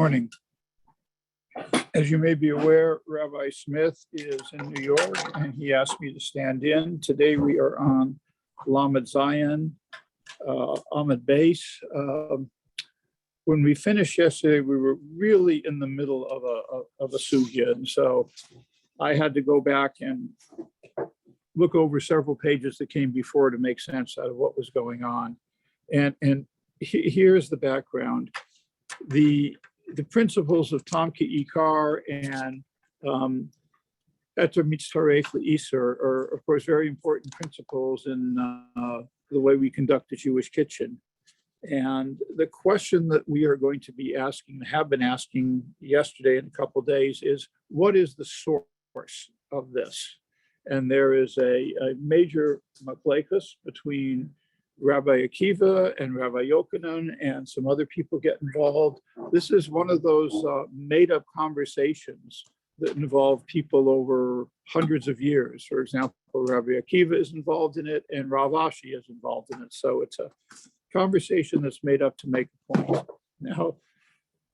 Morning. As you may be aware, Rabbi Smith is in New York and he asked me to stand in. Today we are on Lamed Zion, Ahmed Base. When we finished yesterday, we were really in the middle of a sugya. And so I had to go back and look over several pages that came before to make sense out of what was going on. And here's the background. The principles of Tam Ikar and Eter Mitzaref Le'Iser are, of course, very important principles in the way we conduct the Jewish kitchen. And the question that we are going to be asking, have been asking yesterday and a couple of days, is what is the source of this? And there is a major machlekes between Rabbi Akiva and Rabbi Yochanan and some other people get involved. This is one of those made-up conversations that involve people over hundreds of years. For example, Rabbi Akiva is involved in it and Rav Ashi is involved in it. So it's a conversation that's made up to make a point. Now,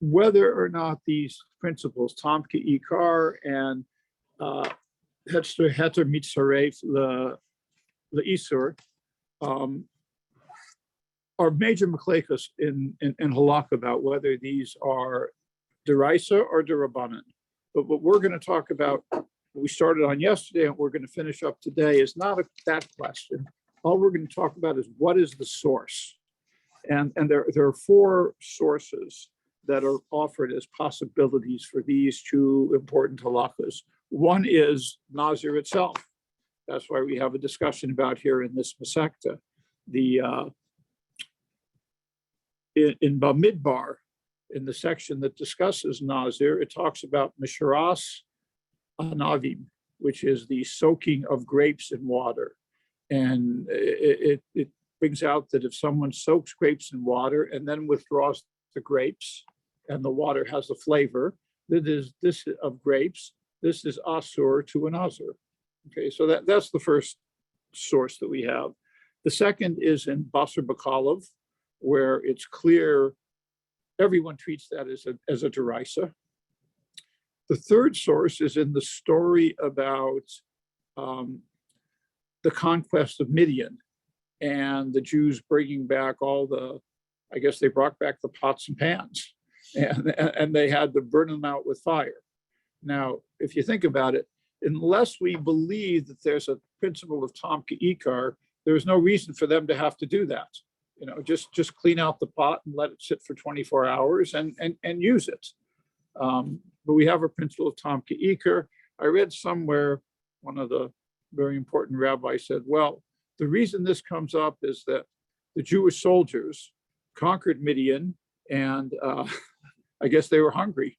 whether or not these principles, Tam Ikar and Heter Mitzaref Le'Isur, are major machlekes in halakha about whether these are deraisa or derabanan. But what we're going to talk about, we started on yesterday and we're going to finish up today, is not that question. All we're going to talk about is what is the source. And there are four sources that are offered as possibilities for these two important halakhas. One is Nazir itself. That's why we have a discussion about here in this Masechta. In Bamidbar, in the section that discusses Nazir, it talks about Misharas Anavim, which is the soaking of grapes in water. And it brings out that if someone soaks grapes in water and then withdraws the grapes and the water has a flavor, that is this of grapes, this is asur to an Nazir. Okay, so that's the first source that we have. The second is in Basar Bakalav, where it's clear everyone treats that as a deraisa. The third source is in the story about the conquest of Midian and the Jews bringing back I guess they brought back the pots and pans and they had to burn them out with fire. Now, if you think about it, unless we believe that there's a principle of Tam Ikar, there's no reason for them to have to do that. Just clean out the pot and let it sit for 24 hours and use it. But we have a principle of Tam Ikar. I read somewhere, one of the very important rabbis said, well, the reason this comes up is that the Jewish soldiers conquered Midian and I guess they were hungry.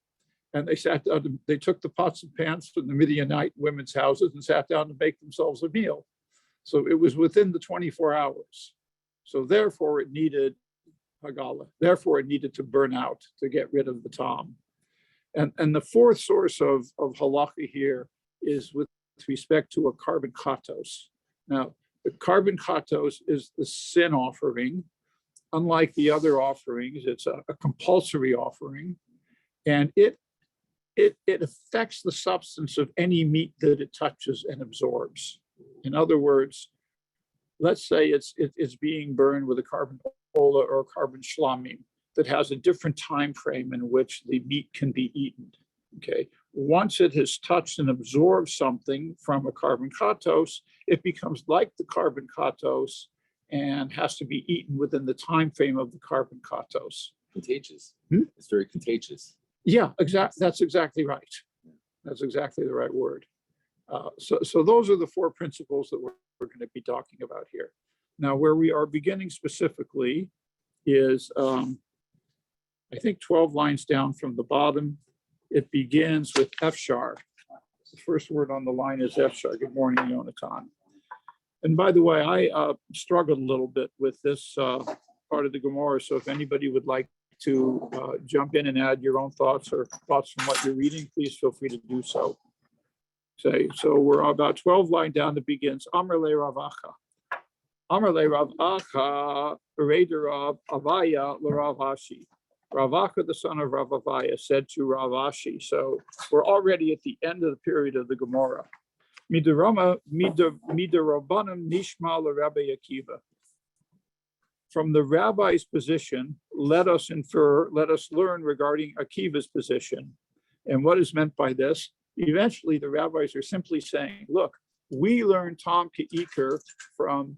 And they sat down, they took the pots and pans from the Midianite women's houses and sat down to make themselves a meal. So it was within the 24 hours. So therefore it needed Hagala. Therefore it needed to burn out to get rid of the Tom. And the fourth source of halakha here is with respect to a carbon katos. Now, the carbon katos is the sin offering. Unlike the other offerings, it's a compulsory offering. And it affects the substance of any meat that it touches and absorbs. In other words, let's say it's being burned with a carbon ola or a carbon shlamim that has a different time frame in which the meat can be eaten. Okay, once it has touched and absorbed something from a carbon katos, it becomes like the carbon katos and has to be eaten within the time frame of the carbon katos. Contagious. It's very contagious. Yeah, exactly. That's exactly right. That's exactly the right word. So those are the four principles that we're going to be talking about here. Now, where we are beginning specifically is, I think 12 lines down from the bottom. It begins with Efshar. The first word on the line is Efshar. Good morning, Yonatan. And by the way, I struggled a little bit with this part of the Gemara. So if anybody would like to jump in and add your own thoughts or thoughts from what you're reading, please feel free to do so. So we're about 12 line down that begins, Amar le Rav Acha. Amar le Rav Acha, Bereder Rav Avaya le Rav Ashi. Ravaka, the son of Ravavaya, said to Ravashi, so we're already at the end of the period of the Gemara. Midarabbanim nishma l'Rabbi Akiva. From the rabbi's position, let us learn regarding Akiva's position. And what is meant by this? Eventually, the rabbis are simply saying, look, we learned Tom Ke'iker from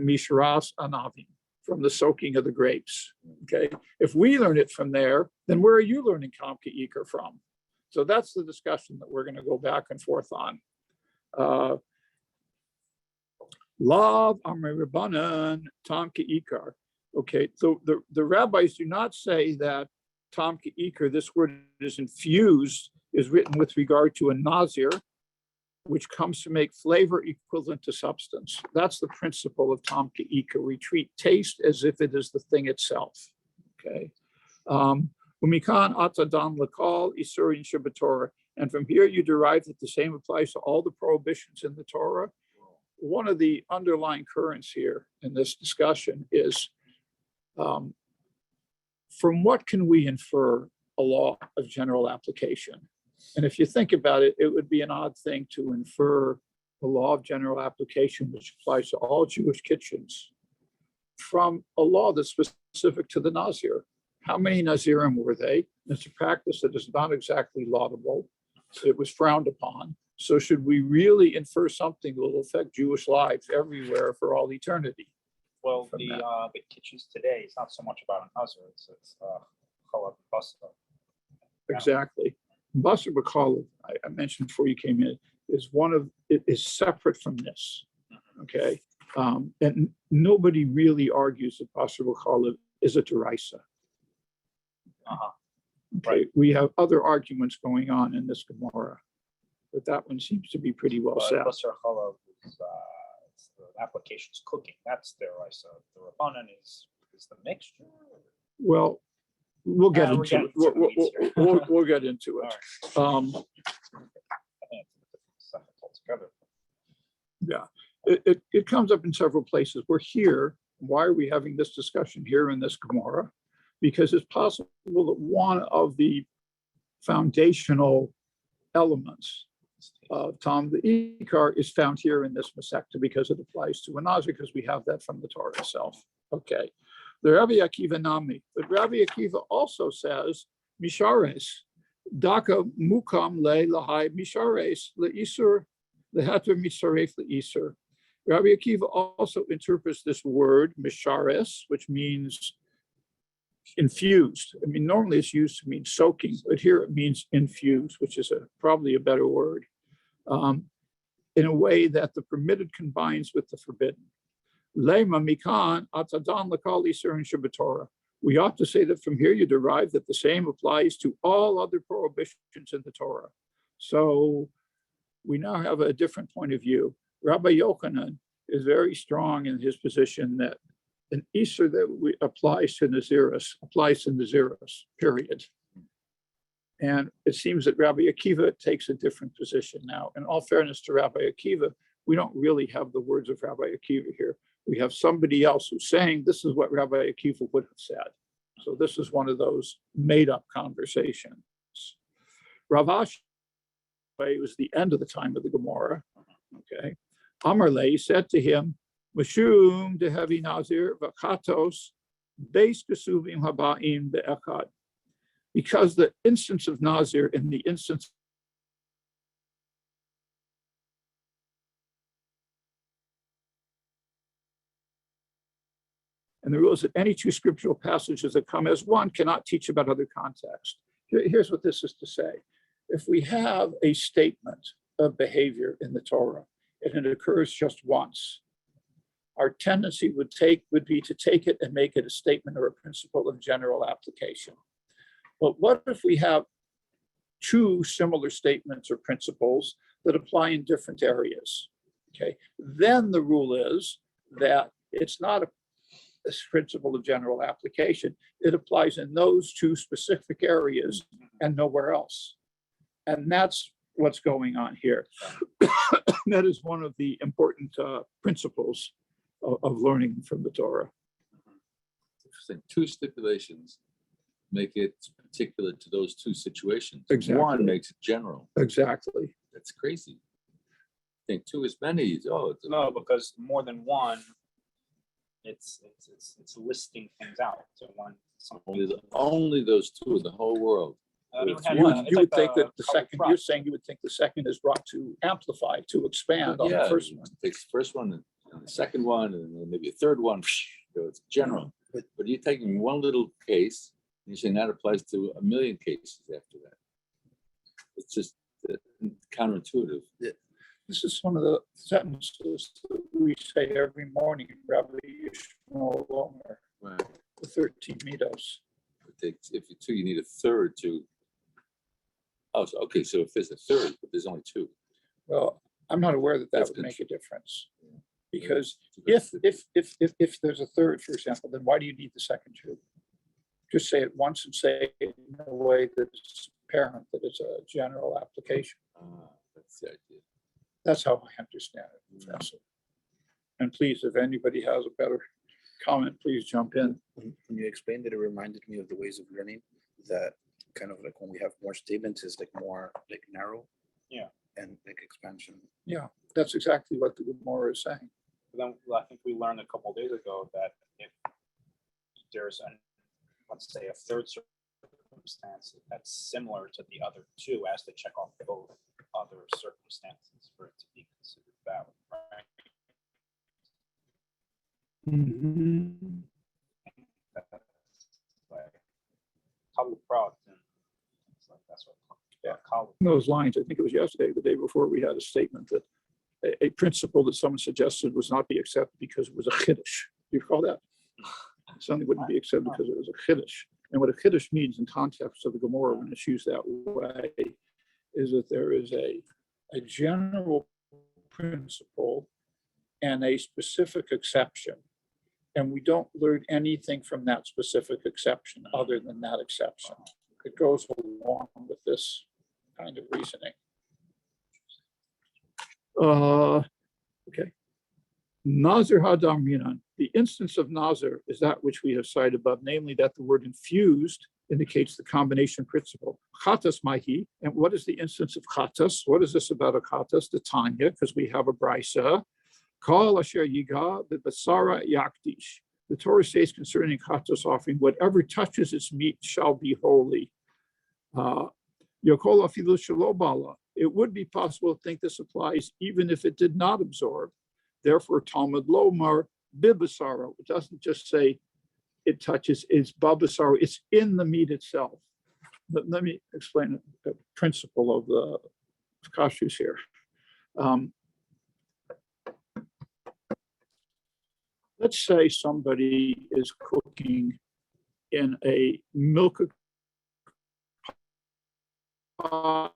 Mishras Anavim, from the soaking of the grapes. Okay, if we learn it from there, then where are you learning Tom Ke'iker from? So that's the discussion that we're going to go back and forth on. Lav Amri Rabbanan Tom Ke'ikar. Okay, so the rabbis do not say that Tom Ke'ikar, this word is infused, is written with regard to a Nazir, which comes to make flavor equivalent to substance. That's the principle of Tom Ke'ikar. We treat taste as if it is the thing itself. Okay. Umikan atadan lakal isurin shabatorah. And from here you derive that the same applies to all the prohibitions in the Torah. One of the underlying currents here in this discussion is from what can we infer a law of general application? And if you think about it, it would be an odd thing to infer a law of general application which applies to all Jewish kitchens from a law that's specific to the Nazir. How many Nazirim were they? It's a practice that is not exactly laudable. It was frowned upon. So should we really infer something that will affect Jewish lives everywhere for all eternity? Well, the kitchens today is not so much about an Nazir, it's Chalav Basra. Exactly. Basar B'Chalav, I mentioned before you came in, is separate from this. Okay. And nobody really argues that Basar B'Chalav is a Deraisa. Okay. Right. We have other arguments going on in this Gemara, but that one seems to be pretty well set. Basar Chalav is the application's cooking. That's their Isa. The Rabbanan is the mixture. Well, we'll get into it. We'll get into it. Right. I think it's altogether. Yeah, it comes up in several places. We're here. Why are we having this discussion here in this Gemara? Because it's possible that one of the foundational elements of Tom the Ikar is found here in this Masechta because it applies to a Nazir, because we have that from the Torah itself. Okay. The Rabbi Akiva Nami. But Rabbi Akiva also says, Mishares, Daka Mukam Le Lahai Mishares, Le Isur, Le Hater Misaref Le Isur. Rabbi Akiva also interprets this word, Mishares, which means infused. I mean, normally it's used to mean soaking, but here it means infused, which is probably a better word, in a way that the permitted combines with the forbidden. Lema mikan atadan lakal isur and shabbatorah. We ought to say that from here you derive that the same applies to all other prohibitions in the Torah. So we now have a different point of view. Rabbi Yochanan is very strong in his position that an Isur that applies to Naziris, period. And it seems that Rabbi Akiva takes a different position now. In all fairness to Rabbi Akiva, we don't really have the words of Rabbi Akiva here. We have somebody else who's saying this is what Rabbi Akiva would have said. So this is one of those made-up conversations. Rav Ashi, it was the end of the time of the Gemara. Okay. Amarle said to him, Mashum dehevi Nazir v'chatos beis kesuvim habaim be'echad. Because the instance of Nazir in the instance and the rule is that any two scriptural passages that come as one cannot teach about other context. Here's what this is to say. If we have a statement of behavior in the Torah and it occurs just once, our tendency would be to take it and make it a statement or a principle of general application. But what if we have two similar statements or principles that apply in different areas? Okay, then the rule is that it's not a principle of general application. It applies in those two specific areas and nowhere else. And that's what's going on here. That is one of the important principles of learning from the Torah. saying two stipulations make it particular to those two situations. Exactly. One makes it general. Exactly. That's crazy. I think two is many. Oh, No, because more than one, it's listing things out. So one, something. only those two in the whole world. We It's had, one. it's You would like think that the color second, prop. you're saying you would think the second is brought to amplify, to expand on the Yeah, first one. takes the first one and the second one and then maybe a third one. So it's general. But you're taking one little case and you're saying that applies to a million cases after that. It's just counterintuitive. This is one of the sentences that we say every morning, Rabbi Yishmael Omer, Right. the 13 mitos. If you two, you need a third to. Oh, so, okay. So if there's a third, but there's only two. Well, I'm not aware that That's would make a difference. Yeah. Because That's if there's a third, for example, then why do you need the second two? Just say it once and say it in a way that's apparent that it's a general application. That's the idea. That's how I understand it, Professor. And please, if anybody has a better comment, please jump in. When you explained it, it reminded me of the ways of learning that kind of like when we have more statements is like more like narrow. Yeah. And like expansion. Yeah, that's exactly what the Gemara is saying. But then I think we learned a couple of days ago that if there's let's say a third circumstance that's similar to the other two, has to check off both other circumstances for it to be considered valid, right? That's like color product, and it's like that's what color. Those lines, I think it was yesterday, the day before, we had a statement that a principle that someone suggested was not be accepted because it was a chiddush. Do you recall that? Something wouldn't be accepted because it was a chiddush. And what a chiddush means in context of the Gemara, when it's used that way, is that there is a general principle and a specific exception. And we don't learn anything from that specific exception other than that exception. It goes along with this kind of reasoning. Okay. Nazir hadam minan. The instance of Nazir is that which we have cited above, namely that the word infused indicates the combination principle. Chatas mahi. And what is the instance of chatas? What is this about a chatas? The Tanya, because we have a brisa. Kol asher yiga b'basara yakdish. The Torah says concerning chatas offering, whatever touches its meat shall be holy. Yokol afilu shelo bala. It would be possible to think this applies even if it did not absorb. Therefore, Talmud lomar bibasaro. It doesn't just say it touches, it's babasaro, it's in the meat itself. But let me explain the principle of the kashrus here. Let's say somebody is cooking in a milk pot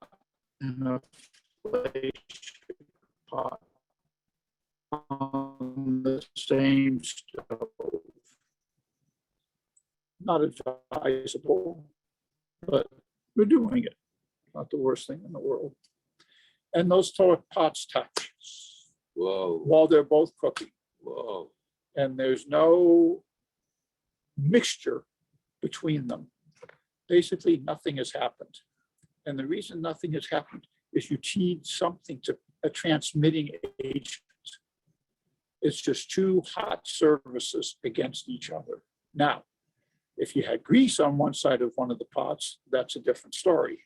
and a flesh pot on the same stove. Not advisable, but we're doing it. Not the worst thing in the world. And those pots touch. Whoa. While they're both cooking. Whoa. And there's no mixture between them. Basically, nothing has happened. And the reason nothing has happened is you need something to a transmitting agent. It's just two hot surfaces against each other. Now, if you had grease on one side of one of the pots, that's a different story.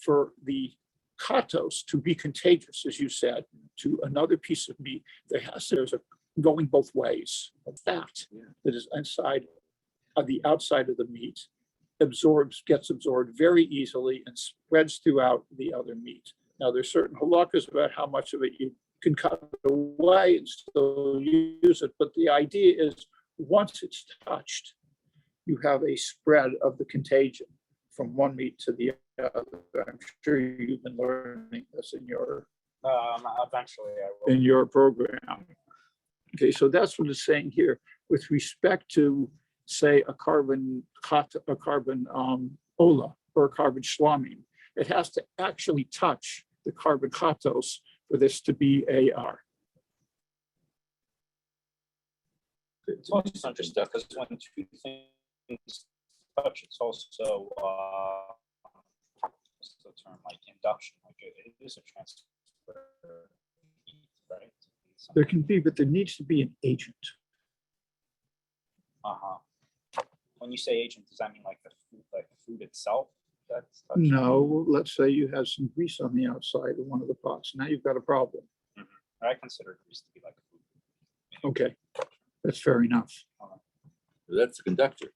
For the katos to be contagious, as you said, to another piece of meat, there's a going both ways. Fat that is inside of the outside of the meat gets absorbed very easily and spreads throughout the other meat. Now, there's certain halakkas about how much of it you can cut away and still use it, but the idea is once it's touched, you have a spread of the contagion from one meat to the other. I'm sure you've been learning this in your Eventually, I will. in your program. Okay, so that's what it's saying here with respect to, say, a carbon ola or a carbon shlamim. It has to actually touch the carbon katos for this to be AR. It's also interesting because when two things touch, it's also what's the term, like induction, like it is a transfer, right? There can be, but there needs to be an agent. Uh-huh. When you say agent, does that mean like the food itself? That's touching? No, let's say you have some grease on the outside of one of the pots. Now you've got a problem. I consider grease to be like food. Okay, that's fair enough. That's a conductor.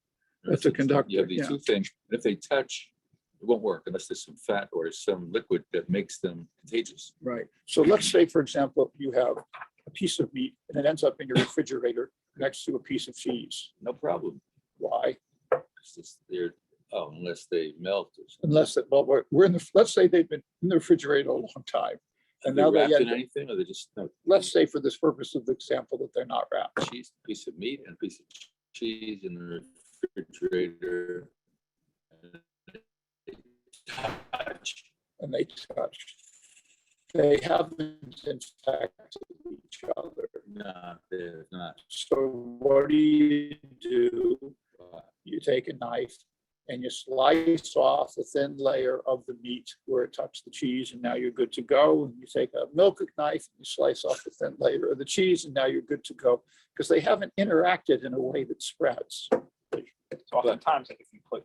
That's a conductor, You have these yeah. two things, and if they touch, it won't work unless there's some fat or some liquid that makes them contagious. Right. So let's say, for example, you have a piece of meat and it ends up in your refrigerator next to a piece of cheese. No problem. Why? It's just unless they melt or something. Unless, well, we're in the, let's say they've been in the refrigerator a long time. Are And they now they wrapped in end up, anything, or they just no, let's say for this purpose of the example that they're not wrapped. cheese, piece of meat and a piece of cheese in the refrigerator. And they touch. And they touch. They haven't infected each other. No, they're not. So what do? Uh, You take a knife and you slice off the thin layer of the meat where it touched the cheese, and now you're good to go. And you take a milk knife and you slice off the thin layer of the cheese, and now you're good to go, because they haven't interacted in a way that spreads. So oftentimes, like if you put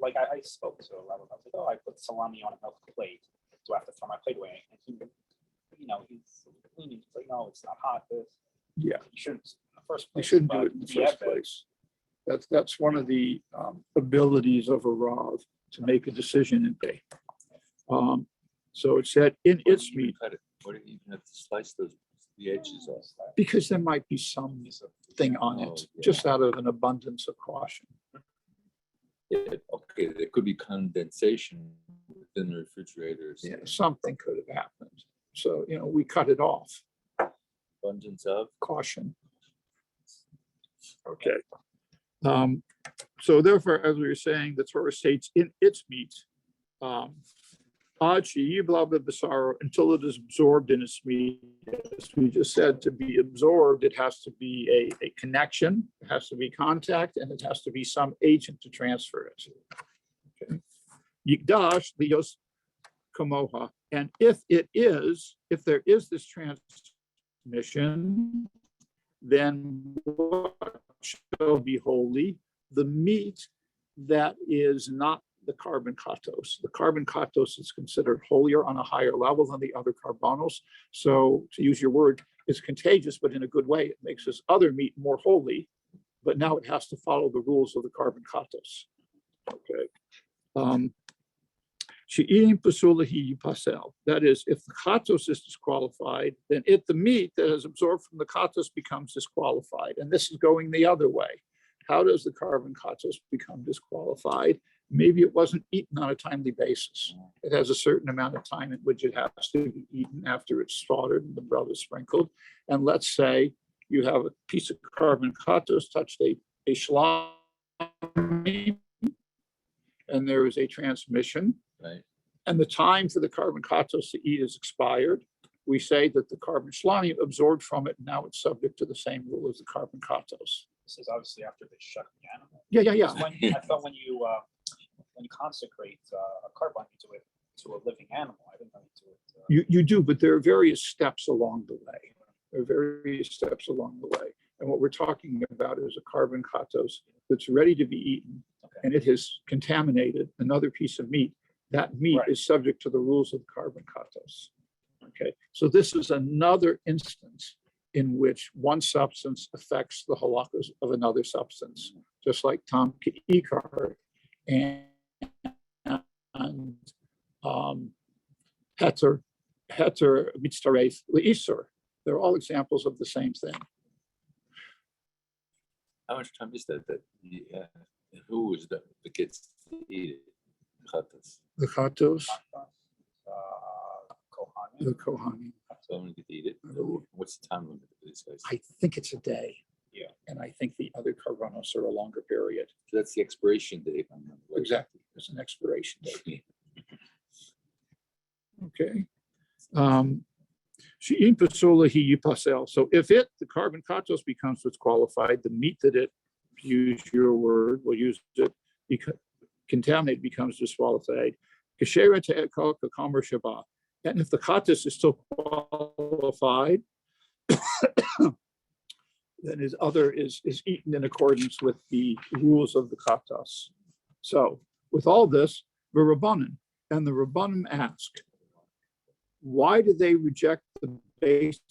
like I spoke to a level, I was like, oh, I put salami on a milk plate. Do I have to throw my plate away? And he, he's cleaning. He's like, no, it's not hot. This. Yeah. You shouldn't in the first place. You shouldn't do but it in the yeah, first place. That's one of the abilities of a Rav, to make a decision and pay. So it said in why its do you meat, cut it? Why do you even have to slice the edges off? because there might be something on it, just out of an abundance of caution. Yeah, okay, there could be condensation within the refrigerators. Yeah, something could have happened. So, we cut it off. Abundance of. Caution. Okay. So therefore, as we were saying, the Torah states in its meat, until it is absorbed in its meat. As we just said, to be absorbed, it has to be a connection, it has to be contact, and it has to be some agent to transfer it. Okay. Yigdash lios kamoha. And if there is this transmission, then what shall be holy? The meat that is not the carbon katos. The carbon katos is considered holier on a higher level than the other carbonos. So, to use your word, it's contagious, but in a good way. It makes this other meat more holy, but now it has to follow the rules of the carbon katos. Okay. That is, if the katos is disqualified, then the meat that is absorbed from the katos becomes disqualified. And this is going the other way. How does the carbon katos become disqualified? Maybe it wasn't eaten on a timely basis. It has a certain amount of time in which it has to be eaten after it's slaughtered and the blood is sprinkled. And let's say you have a piece of carbon katos touched a shalami, and there is a transmission. Right. And the time for the carbon katos to eat is expired. We say that the carbon shalami absorbed from it, now it's subject to the same rule as the carbon katos. This is obviously after they shut the animal. Yeah. I thought when you consecrate a carbon, you do it to a living animal. I didn't know you do it. You do, but there are various steps along the way. And what we're talking about is a carbon katos that's ready to be eaten, Okay. and it has contaminated another piece of meat. That meat Right. is subject to the rules of carbon katos. Okay, so this is another instance in which one substance affects the halachas of another substance, just like tam ikar and heter mitzaref leisur. They're all examples of the same thing. How much time is that? Who is that gets to eat it? Chatas. The chatos, Kohanim. the kohanim. Someone get to eat it. What's the time limit for these guys? I think it's a day. Yeah. And I think the other karbanos are a longer period. So that's the expiration date. Exactly. There's an expiration date. Okay. She'in pasula hi yipasel. So if it, the carbon katos, becomes disqualified, the meat that it, use your word, we'll use it, because contaminated becomes disqualified. Kashera to ekal kakamar shaba. And if the katos is still qualified, then his other is eaten in accordance with the rules of the katos. So with all this, the Rabbanan, and the Rabbanim ask, why do they reject the basic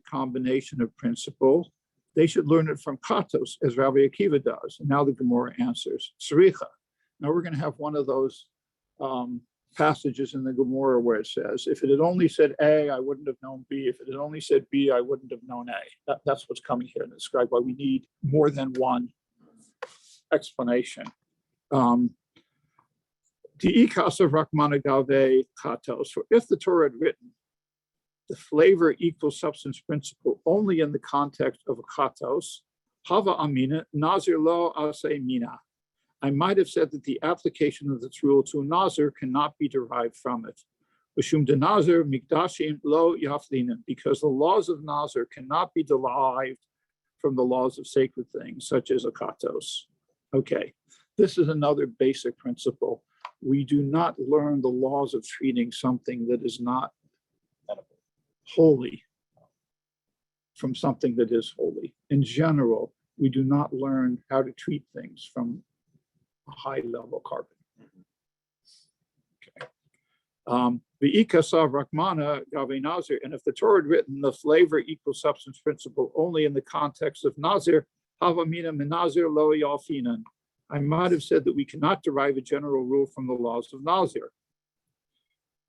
combination of principle? They should learn it from katos, as Rabbi Akiva does. And now the Gemara answers, Sricha. Now we're going to have one of those passages in the Gemara where it says, if it had only said A, I wouldn't have known B. If it had only said B, I wouldn't have known A. That's what's coming here to describe why we need more than one explanation. The ikas of Rahmana Gave Katos. So if the Torah had written the flavor equals substance principle only in the context of a katos, Hava Amina, Nazir lo ase mina. I might have said that the application of this rule to a Nazir cannot be derived from it. B'shum de Nazir mikdashim lo yaflinin, because the laws of Nazir cannot be derived from the laws of sacred things, such as a katos. Okay, this is another basic principle. We do not learn the laws of treating something that is not holy from something that is holy. In general, we do not learn how to treat things from a high level carbon. Okay. The ikasav Rahmana Gave Nazir, and if the Torah had written the flavor equals substance principle only in the context of Nazir, Havamina min Nazir lo yalfinan. I might have said that we cannot derive a general rule from the laws of Nazir.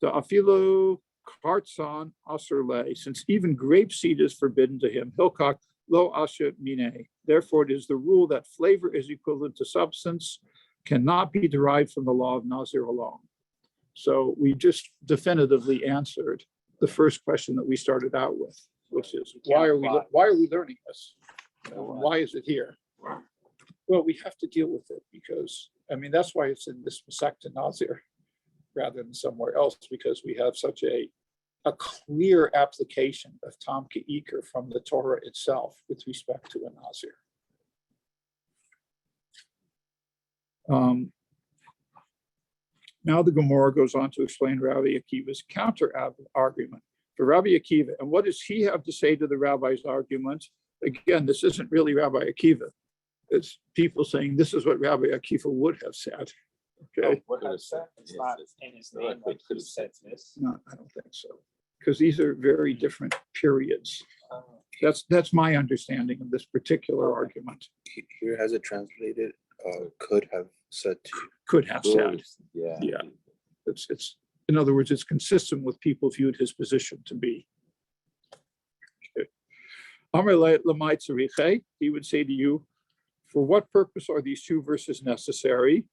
The afilu kartsan aserle, since even grapeseed is forbidden to him, hilkak lo asher mine. Therefore, it is the rule that flavor is equivalent to substance, cannot be derived from the law of Nazir alone. So we just definitively answered the first question that we started out with, which is why are we learning this? Why is it here? Well, we have to deal with it because, I mean, that's why it's in this Masechta Nazir rather than somewhere else, because we have such a clear application of Tam Ke'iker from the Torah itself with respect to a Nazir. Now the Gemara goes on to explain Rabbi Akiva's counter argument. For Rabbi Akiva, and what does he have to say to the rabbi's argument? Again, this isn't really Rabbi Akiva. It's people saying this is what Rabbi Akiva would have said. Okay. What have said? It's not in his name, like he said this. No, I don't think so. Because these are very different periods. That's my understanding of this particular argument. Here has it translated, could have said to you. Could have said. Yeah. Yeah. It's in other words, it's consistent with people viewed his position to be. Amar Lamai Tzariche, he would say to you, for what purpose are these two verses necessary?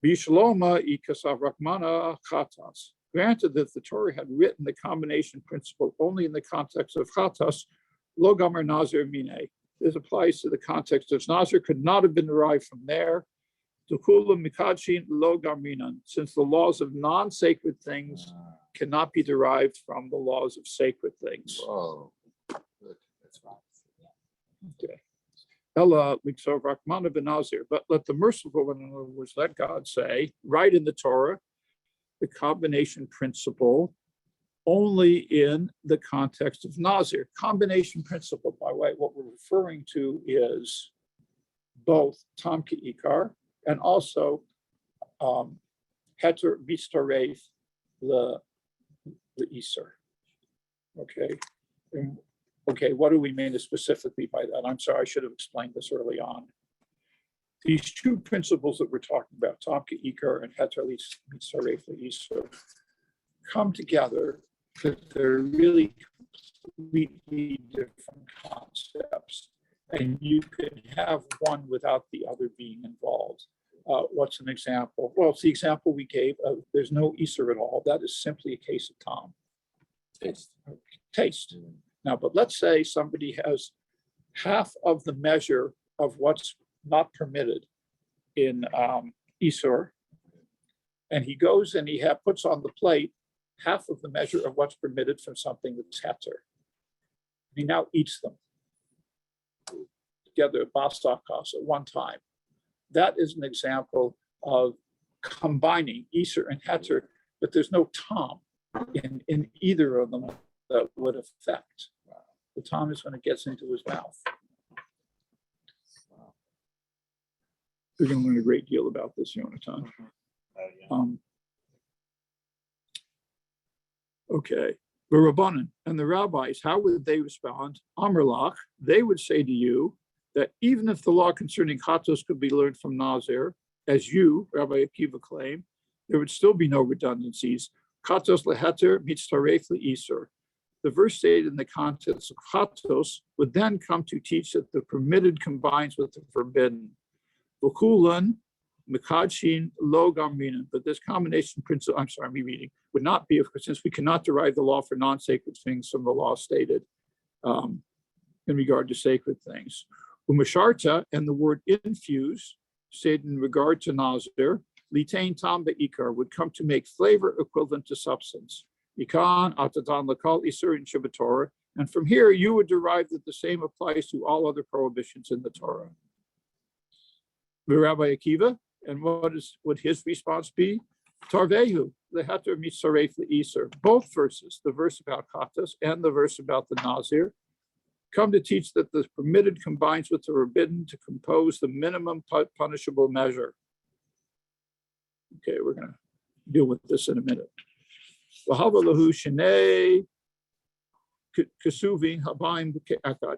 Bishloma ikasav Rahmana chatas. Granted that the Torah had written the combination principle only in the context of chatas, lo gamer nazir mine. This applies to the context of nazir, could not have been derived from there. Tukula mikadshin lo garminan, since the laws of non-sacred things cannot be derived from the laws of sacred things. Oh, good. That's right. Okay. Ella Miksov Rahmana ben Nazir, but let the merciful one, in other words, let God say, right in the Torah, the combination principle only in the context of Nazir. Combination principle, by the way, what we're referring to is both Tam Ke'ikar and also Heter Bistaref the Iser. Okay. And okay, what do we mean specifically by that? I'm sorry, I should have explained this early on. These two principles that we're talking about, Tam Ke'ikar and Heter Bistaref the Iser, come together because they're really completely different concepts. And you could have one without the other being involved. What's an example? Well, it's the example we gave of there's no Easter at all. That is simply a case of Tom. Taste. Now, but let's say somebody has half of the measure of what's not permitted in Isur, and he goes and he puts on the plate half of the measure of what's permitted from something that's heter. He now eats them together, bastakos, at one time. That is an example of combining Easter and heter, but there's no tom in either of them that would affect. The tom is when it gets into his mouth. We're going to learn a great deal about this, Yonatan. Okay. The Rabbanan and the rabbis, how would they respond? Amrlach, they would say to you that even if the law concerning chatos could be learned from Nazir, as you, Rabbi Akiva, claim, there would still be no redundancies. Chatos leheter mitzaref leisur. The verse stated in the context of chatos would then come to teach that the permitted combines with the forbidden. V'kulan mekadshin lo gamrinan. But this combination principle, I'm sorry, I'm rereading, would not be, since we cannot derive the law for non-sacred things from the law stated in regard to sacred things. Umasharta, and the word infuse, stated in regard to Nazir, litain tam be'ikar, would come to make flavor equivalent to substance. Ikan atadan lakal isur in Shabbat Torah, and from here you would derive that the same applies to all other prohibitions in the Torah. Rabbi Akiva, and what would his response be? Tarvehu leheter mitzaref leisur. Both verses, the verse about chatas and the verse about the Nazir, come to teach that the permitted combines with the forbidden to compose the minimum punishable measure. Okay, we're going to deal with this in a minute.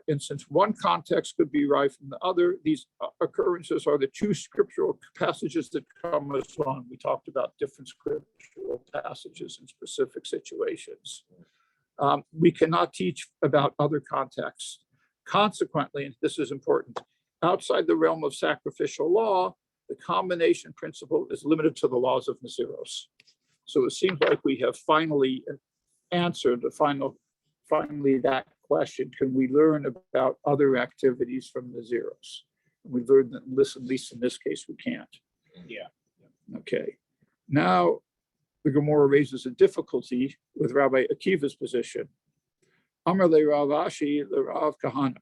And since one context could be derived from the other, these occurrences are the two scriptural passages that come as one. We talked about different scriptural passages in specific situations. We cannot teach about other contexts. Consequently, and this is important, outside the realm of sacrificial law, the combination principle is limited to the laws of Naziros. So it seems like we have finally answered finally that question. Can we learn about other activities from Naziros? We learned that, at least in this case, we can't. Yeah. Okay. Now, the Gemara raises a difficulty with Rabbi Akiva's position. Amar le Ravashi le Rav Kahana.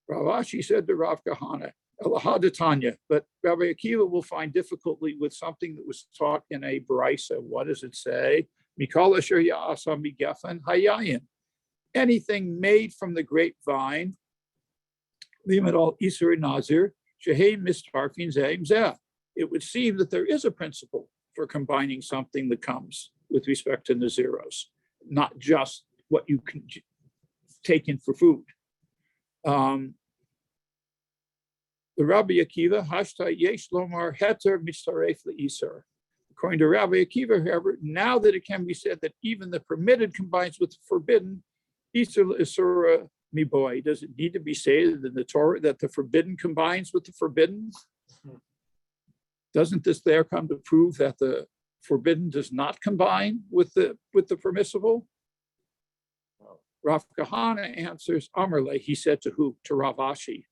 Ravashi said to Rav Kahana, Elahadatanya, but Rabbi Akiva will find difficulty with something that was taught in a brisa. What does it say? Mikol asher ya'asa migefen hayayin. Anything made from the grapevine, limadol isur nazir, shehei mistarfin zeim zeh. It would seem that there is a principle for combining something that comes with respect to Naziros, not just what you can take in for food. The Rabbi Akiva, hashta yesh lomar heter mitzaref leisur. According to Rabbi Akiva, however, now that it can be said that even the permitted combines with the forbidden, isur isura miboy, does it need to be stated in the Torah that the forbidden combines with the forbidden? Doesn't this there come to prove that the forbidden does not combine with the permissible? Rav Kahana answers, Amarle, he said to who? To Ravashi.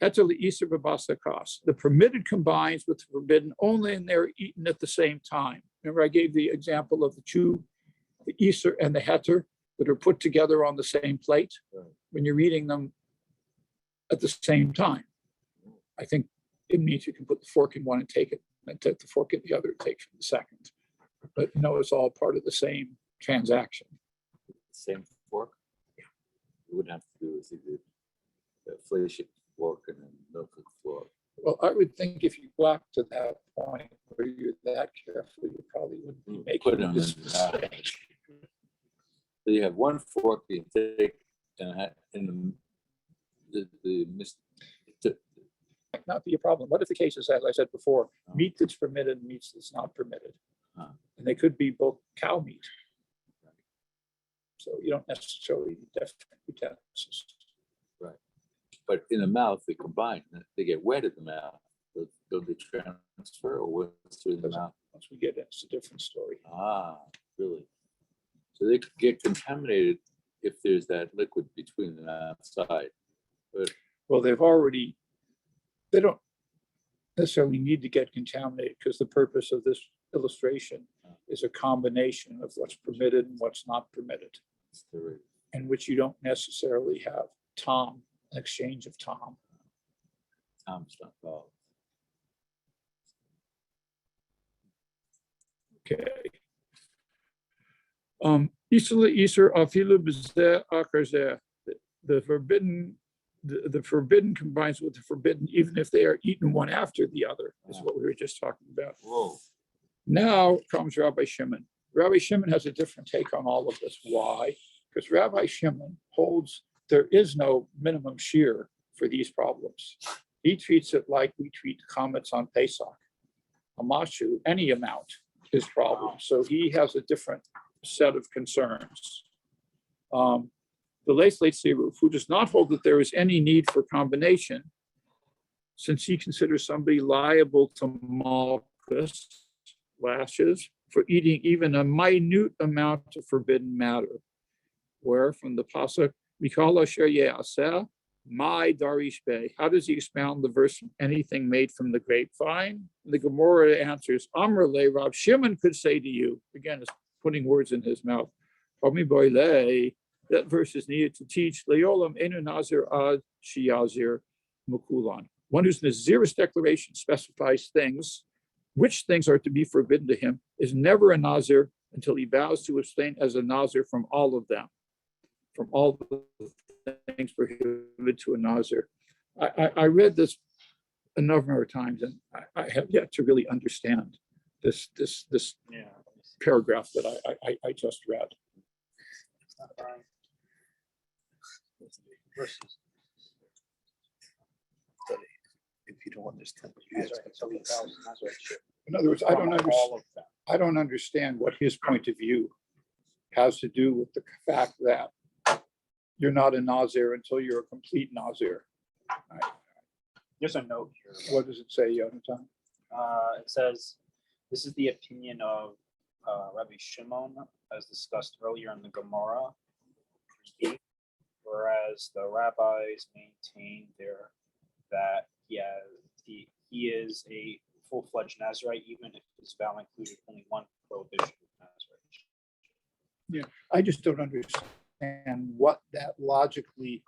The permitted combines with the forbidden only and they're eaten at the same time. Remember, I gave the example of the two, the Easter and the Heter, that are put together on the same plate when you're eating them at the same time. I think it means you can put the fork in one and take it, and take the fork in the other and take from the second. But it's all part of the same transaction. Same fork? Yeah. You wouldn't have to do is either the flay fork and then milk fork. Well, I would think if you got to that point where you're that careful, you probably wouldn't be making this mistake. So you have one fork you take and Not be a problem. What if the case is, as I said before, meat that's permitted, meat that's not permitted? And they could be both cow meat. So you don't necessarily need different utensils. Right. But in the mouth, they combine. They get wet in the mouth. They'll be transfer or what's through the mouth? Once we get it, it's a different story. Ah, really? So they could get contaminated if there's that liquid between them outside. But well, they don't necessarily need to get contaminated because the purpose of this illustration is a combination of what's permitted and what's not permitted, It's the- in which you don't necessarily have Tom, an exchange of Tom. Tom's not involved. Okay. Isla Iser afilu b'zeh akar zeh. The forbidden, the forbidden combines with the forbidden, even if they are eaten one after the other, is what we were just talking about. Whoa. Now comes Rabbi Shimon. Rabbi Shimon has a different take on all of this. Why? Because Rabbi Shimon holds there is no minimum shear for these problems. He treats it like we treat comets on Pesach. Amashu, any amount is problem. So he has a different set of concerns. The late Siruf, who does not hold that there is any need for combination, since he considers somebody liable to malchus, lashes, for eating even a minute amount of forbidden matter. Where from the pasuk, Mikal asher ye'aseh, my darish be. How does he expound the verse? Anything made from the grapevine? The Gemara answers, Amrle, Rav Shimon could say to you, again, is putting words in his mouth. That verse is needed to teach Leolam enu nazir ad shiyazir mukulan. One whose Nazir's declaration specifies things, which things are to be forbidden to him, is never a Nazir until he vows to abstain as a Nazir from all of them, from all the things prohibited to a Nazir. I read this a number of times, and I have yet to really understand this Yeah. paragraph that I just read. Versus. If you don't understand. That's right, it's 7,000, that's right, shit. In other words, I don't All understand. of them. I don't understand what his point of view has to do with the fact that you're not a Nazir until you're a complete Nazir. There's a note here. What does it say, Yonatan? It says, this is the opinion of Rabbi Shimon, as discussed earlier in the Gemara. Whereas the rabbis maintain there that he is a full-fledged Nazirite, even if his vow included only one prohibition of Nazirite. I just don't understand what that logically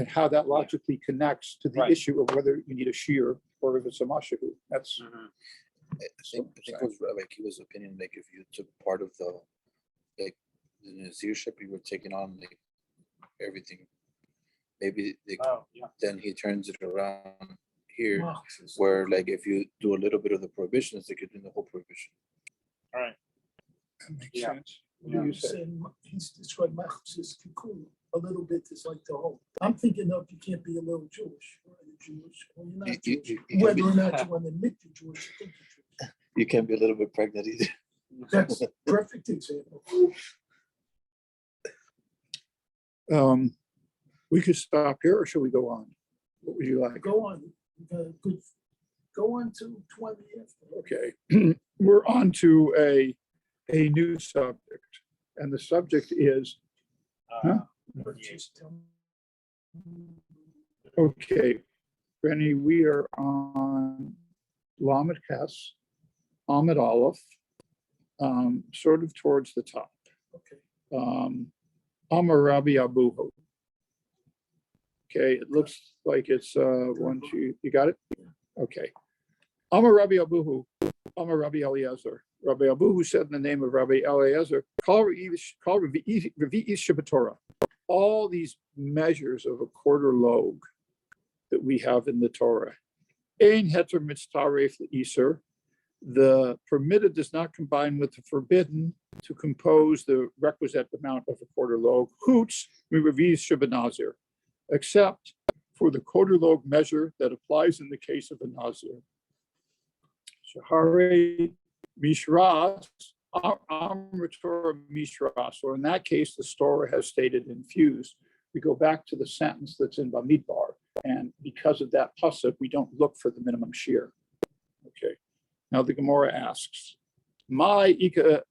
how that logically connects to the Right. issue of whether you need a shear or if it's a mashahu. That's I think it was like he was opinion, like if you took part of the Nazirship, you were taking on like everything. Maybe Oh, yeah. then he turns it around here, where like if you do a little bit of the prohibitions, they could do the whole prohibition. All right. that makes Yeah. sense. What do you say? Saying he's described Machus as Kikun. A little bit is like the whole. I'm thinking of you can't be a little Jewish, or you're Jewish, or you're not You- Jewish. you- you Whether can or not you want to admit you're Jewish, you think you're Jewish. You can't be a little bit pregnant either. That's a perfect example. We could stop here, or should we go on? What would you like? Go on, good. Go on to 20 after. Okay, we're on to a new subject, and the subject is, Uh, Just tell me. okay, Rennie, we are on Lamed Ches, Ahmed Aleph, sort of towards the top. Okay. Amar Rabbi Abuhu. Okay, it looks like it's one, two, you got it? Okay. Amar Rabbi Abuhu, Amar Rabbi Eliezer. Rabbi Abuhu said in the name of Rabbi Eliezer, call Revi'is Shabbatorah. All these measures of a quarter log that we have in the Torah. Ein heter mitztaref le'iser. The permitted does not combine with the forbidden to compose the requisite amount of a quarter log. Hoots Revi'is Shabbanazir, except for the quarter log measure that applies in the case of a Nazir. Shahare Mishras, Torah Mishras, or in that case, the Torah has stated infused. We go back to the sentence that's in Bamidbar, and because of that pasuk, we don't look for the minimum shear. Okay. Now the Gemara asks, "My ika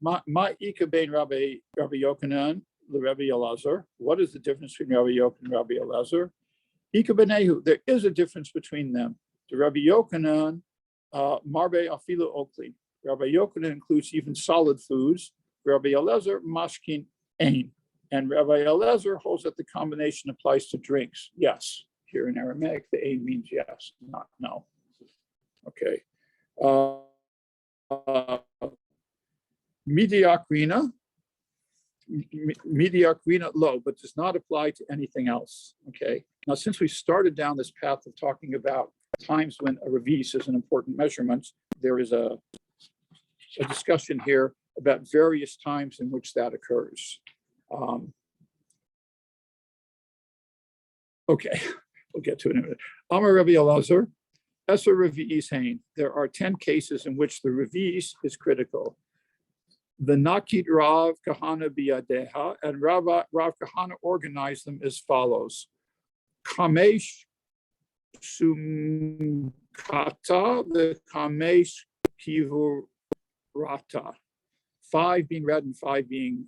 bein Rabbi Yochanan the Rabbi Elazar. What is the difference between Rabbi Yochanan and Rabbi Elazar? Ika benehu. There is a difference between them. The Rabbi Yochanan, marbe afilu okli. Rabbi Yochanan includes even solid foods. Rabbi Elazar, mashkin ein. And Rabbi Elazar holds that the combination applies to drinks. Yes. Here in Aramaic, the ein means yes, not no. Okay. Mediacrina low, but does not apply to anything else. Okay. Now, since we started down this path of talking about times when a revis is an important measurement, there is a discussion here about various times in which that occurs. Okay, we'll get to it in a minute. Amar Rabbi Elazar, Eser Revi'is Hain. There are 10 cases in which the revis is critical. The Nakit Rav Kahana Biadeha, and Rav Kahana organized them as follows. Kamesh Sumkata, the Kamesh Kivurata. 5 being red and 5 being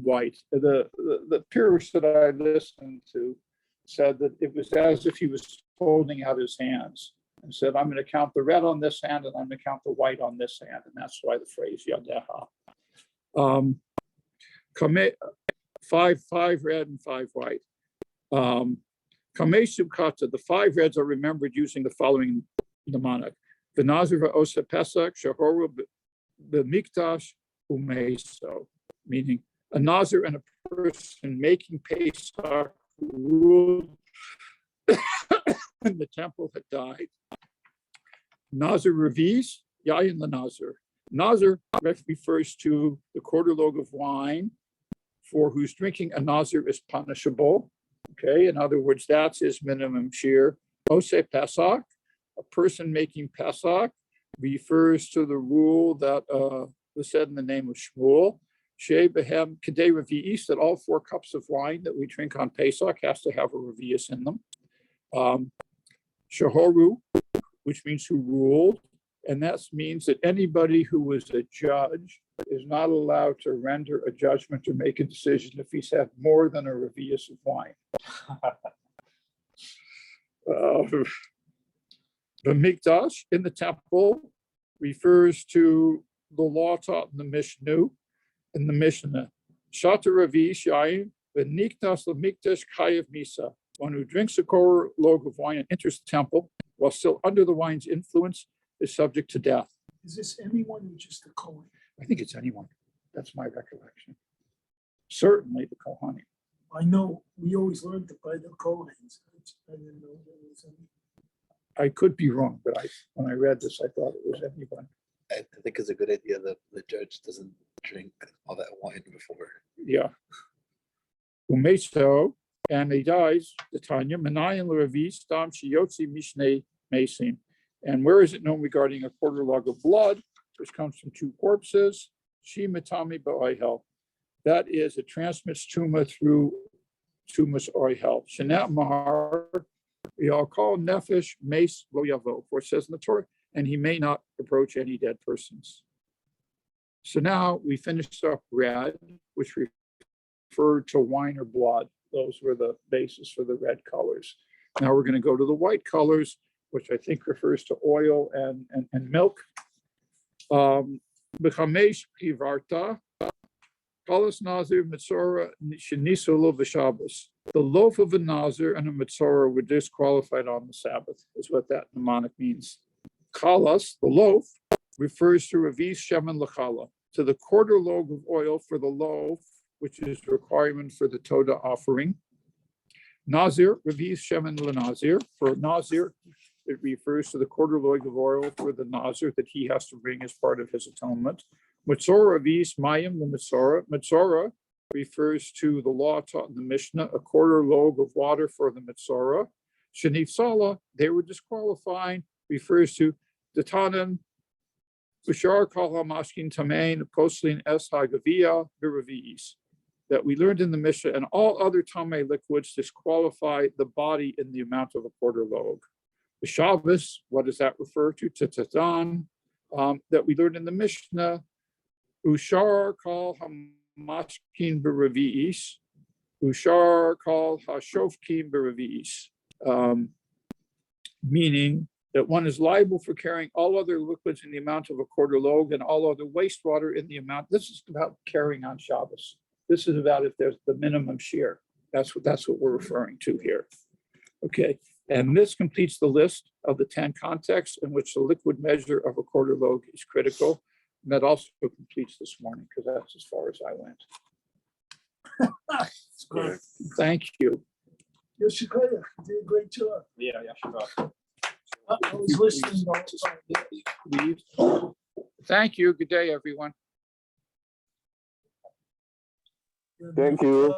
white. The Pirush that I listened to said that it was as if he was holding out his hands and said, I'm going to count the red on this hand and I'm going to count the white on this hand. And that's why the phrase Yadeha. 5 red and 5 white. Kamesubkata, the 5 reds are remembered using the following mnemonic. The Nazir Osa Pesach, Shahoru B'mikdash Umeso, meaning a Nazir and a person making Pesach ruled when the temple had died. Nazir Revis, Yayin the Nazir. Nazir refers to the quarter log of wine for whose drinking a Nazir is punishable. Okay, in other words, that's his minimum share. Ose Pesach, a person making Pesach, refers to the rule that was said in the name of Shmuel. Shei behem kedei revi'is, that all 4 cups of wine that we drink on Pesach has to have a revi'is in them. Shahoru, which means who ruled, and that means that anybody who was a judge is not allowed to render a judgment or make a decision if he's had more than a revi'is of wine. The Mikdash in the temple refers to the law taught in the Mishnah. In the Mishnah, Shata Revi'is Yayin, V'nikdas L'Mikdash Chayav Misa. One who drinks a quarter log of wine and enters the temple while still under the wine's influence is subject to death. Is this anyone or just the Kohen? I think it's anyone. That's my recollection. Certainly the Kohanim. I know we always learned it by the Kohens. I didn't know there was any. I could be wrong, but when I read this, I thought it was anyone. I think it's a good idea that the judge doesn't drink all that wine before. Yeah. Umeso, and he dies, the Tanya, Menayan Levi, Stam Shiyotzi Mishnei Mesim. And where is it known regarding a quarter log of blood, which comes from 2 corpses? She Matami Ba'oihel. That is, it transmits Tuma through Tumas Oihel. Shanat Mahar, we all call Nefesh Mace Lo Yavo, for it says in the Torah, and he may not approach any dead persons. So now we finished up red, which referred to wine or blood. Those were the basis for the red colors. Now we're going to go to the white colors, which I think refers to oil and milk. B'chamesh Kivarta, Kalas Nazir Mitzora Shenisolo V'Shabbos. The loaf of a Nazir and a Mitzora were disqualified on the Sabbath, is what that mnemonic means. Kalas, the loaf, refers to Revis Shemen L'chala, to the quarter log of oil for the loaf, which is a requirement for the Toda offering. Nazir, Revis Shemen L'Nazir, for Nazir, it refers to the quarter log of oil for the Nazir that he has to bring as part of his atonement. Mitzora Revis Mayim L'Mitzora. Mitzora refers to the law taught in the Mishnah, a quarter log of water for the Mitzora. Shanif Salah, they were disqualifying, refers to Datanan, Bashar Kal HaMashkin Tamain, Koslin Es HaGavia Biravi'is, that we learned in the Mishnah, and all other Tamei liquids disqualify the body in the amount of a quarter log. The Shabbos, what does that refer to? Tatan, that we learned in the Mishnah, Ushar Kal HaMashkin Biravi'is, Ushar Kal HaShofkin Biravi'is, meaning that one is liable for carrying all other liquids in the amount of a quarter log and all other wastewater in the amount. This is about carrying on Shabbos. This is about if there's the minimum share. That's what we're referring to here. Okay, and this completes the list of the 10 contexts in which the liquid measure of a quarter log is critical. And that also completes this morning, because that's as far as I went. It's good. Thank you. Yoshikaya, you did a great job. Yeah, sure. I was listening the whole time. Thank you. Good day, everyone. Thank you.